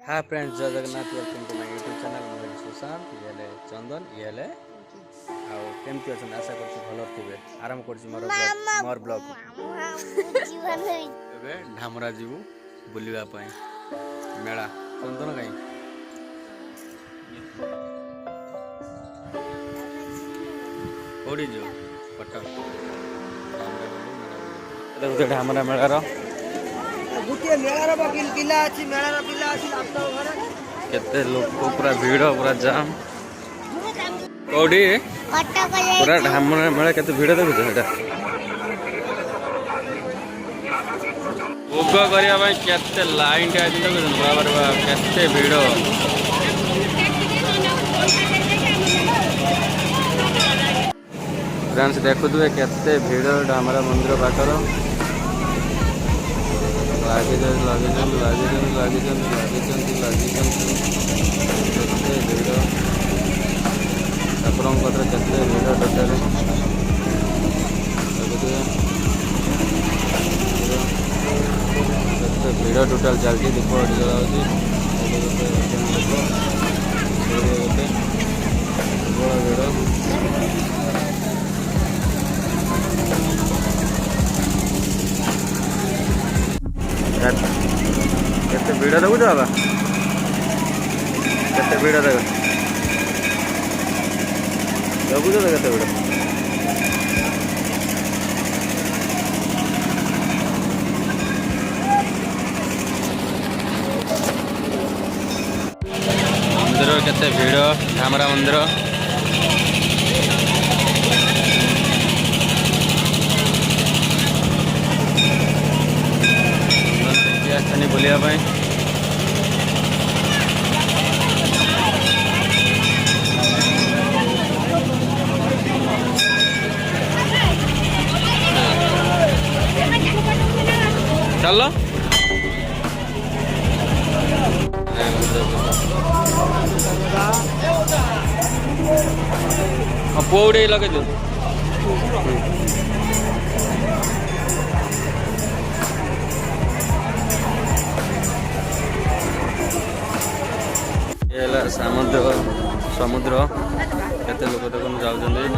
Hi friends, Jai Jagannath. Welcome to my YouTube channel. मैं सुशांत, ये चंदन, ये आउ केमती अच्छा आशा कर भल थे। आरंभ कर ब्लॉग ढामरा जीवु बुलवाई मेला चंदन कहीं कौड़ी जो कटक देखते ढामरा मेलार गोटे मेलार पिला अच्छी मेलार पिला अच्छी केते लोक पूरा भीड़ पूरा जाम कौड़ी पूरा ढामरा मेला केते भीड़ देखुछ एटा भोग करने केते लाइन टे आज देखुछ बाबा केते भीड़ फ्रेंड्स देखुए केते भीड़ ढामरा मंदिर पाखर ठाकुर केते भीड़ टोटाली भीड़ टोटाल चलती दीप जला केते भीड़ देखुच बाबा केते भीड़ देखुच तो केते भीड़ मंदिर केते भीड़ ढामरा मंदिर बुलिया चलो पौड़े लगे जो समुद्र केते लोक देखो जाऊँ लाइन